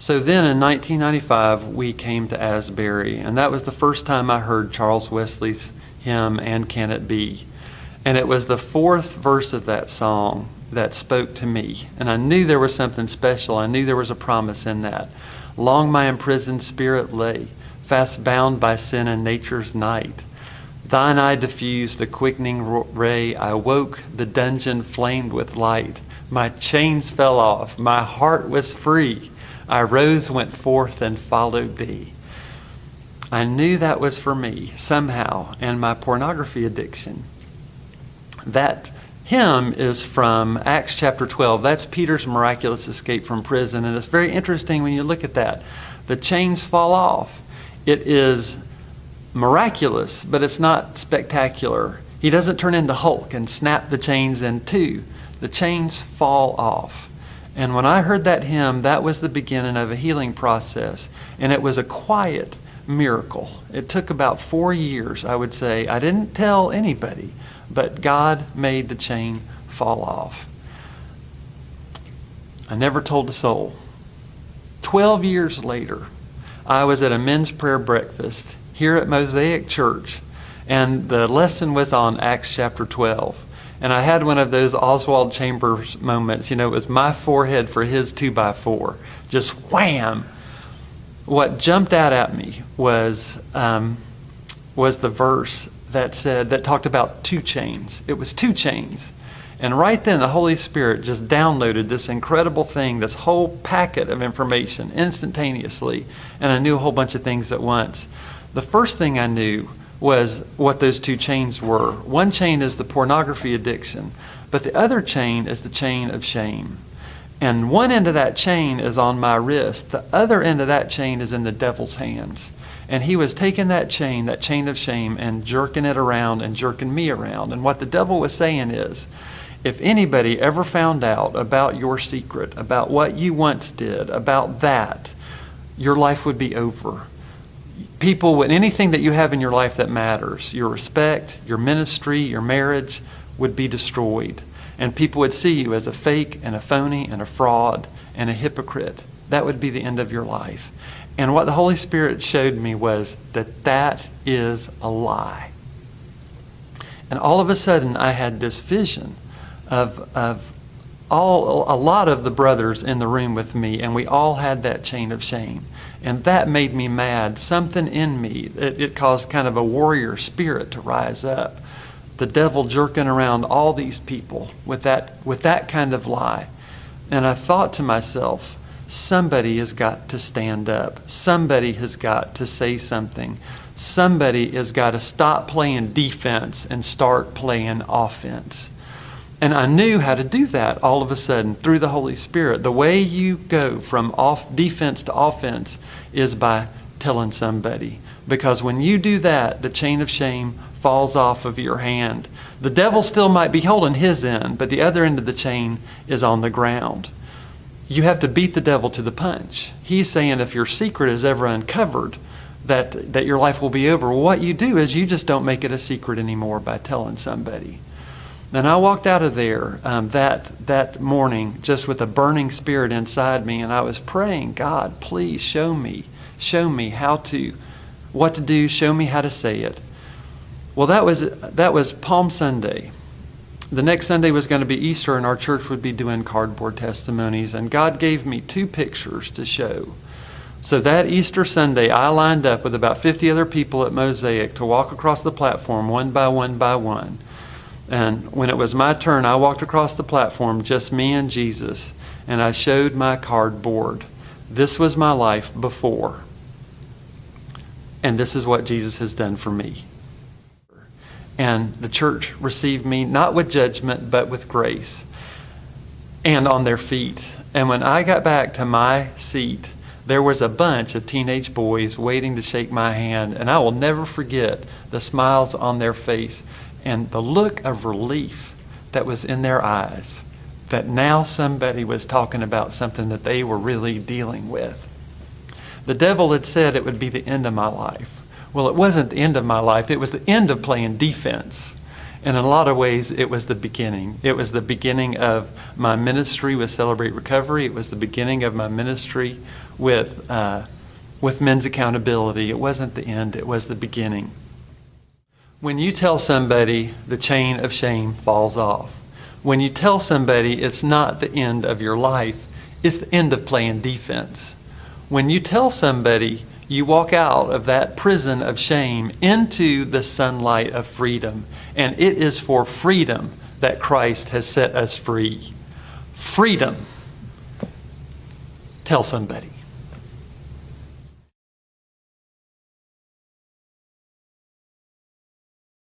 So then in 1995, we came to Asbury, and that was the first time I heard Charles Wesley's hymn, "And Can It Be?" And it was the fourth verse of that song that spoke to me. And I knew there was something special. I knew there was a promise in that. Long my imprisoned spirit lay, fast bound by sin and nature's night. Thine eye diffused a quickening ray. I woke, the dungeon flamed with light. My chains fell off, my heart was free. I rose, went forth, and followed thee. I knew that was for me somehow, and my pornography addiction. That hymn is from Acts chapter 12. That's Peter's miraculous escape from prison, and it's very interesting when you look at that. The chains fall off. It is miraculous, but it's not spectacular. He doesn't turn into Hulk and snap the chains in two. The chains fall off. And when I heard that hymn, that was the beginning of a healing process. And it was a quiet miracle. It took about 4 years, I would say. I didn't tell anybody, but God made the chain fall off. I never told a soul. 12 years later, I was at a men's prayer breakfast here at Mosaic Church, and the lesson was on Acts chapter 12. And I had one of those Oswald Chambers moments. It was my forehead for his 2x4. Just wham! What jumped out at me was the verse that talked about 2 chains. It was 2 chains. And right then the Holy Spirit just downloaded this incredible thing, this whole packet of information instantaneously. And I knew a whole bunch of things at once. The first thing I knew was what those 2 chains were. One chain is the pornography addiction, but the other chain is the chain of shame. And one end of that chain is on my wrist. The other end of that chain is in the devil's hands. And he was taking that chain of shame, and jerking it around and jerking me around. And what the devil was saying is, if anybody ever found out about your secret, about what you once did, about that, your life would be over. People with anything that you have in your life that matters, your respect, your ministry, your marriage, would be destroyed. And people would see you as a fake and a phony and a fraud and a hypocrite. That would be the end of your life. And what the Holy Spirit showed me was that is a lie. And all of a sudden I had this vision of a lot of the brothers in the room with me, and we all had that chain of shame. And that made me mad. Something in me, it caused kind of a warrior spirit to rise up. The devil jerking around all these people with that kind of lie. And I thought to myself, somebody has got to stand up. Somebody has got to say something. Somebody has got to stop playing defense and start playing offense. And I knew how to do that all of a sudden through the Holy Spirit. The way you go from defense to offense is by telling somebody. Because when you do that, the chain of shame falls off of your hand. The devil still might be holding his end, but the other end of the chain is on the ground. You have to beat the devil to the punch. He's saying if your secret is ever uncovered, that your life will be over. Well, what you do is you just don't make it a secret anymore by telling somebody. And I walked out of there that morning just with a burning spirit inside me, and I was praying, God, please show me what to do, show me how to say it. Well, that was Palm Sunday. The next Sunday was going to be Easter, and our church would be doing cardboard testimonies, and God gave me 2 pictures to show. So that Easter Sunday, I lined up with about 50 other people at Mosaic to walk across the platform one by one by one. And when it was my turn, I walked across the platform, just me and Jesus, and I showed my cardboard. This was my life before. And this is what Jesus has done for me. And the church received me not with judgment, but with grace and on their feet. And when I got back to my seat, there was a bunch of teenage boys waiting to shake my hand. And I will never forget the smiles on their face and the look of relief that was in their eyes, that now somebody was talking about something that they were really dealing with. The devil had said it would be the end of my life. Well, it wasn't the end of my life. It was the end of playing defense. And in a lot of ways, it was the beginning. It was the beginning of my ministry with Celebrate Recovery. It was the beginning of my ministry with men's accountability. It wasn't the end, it was the beginning. When you tell somebody the chain of shame falls off, when you tell somebody it's not the end of your life, it's the end of playing defense. When you tell somebody you walk out of that prison of shame into the sunlight of freedom, and it is for freedom that Christ has set us free. Freedom. Tell somebody.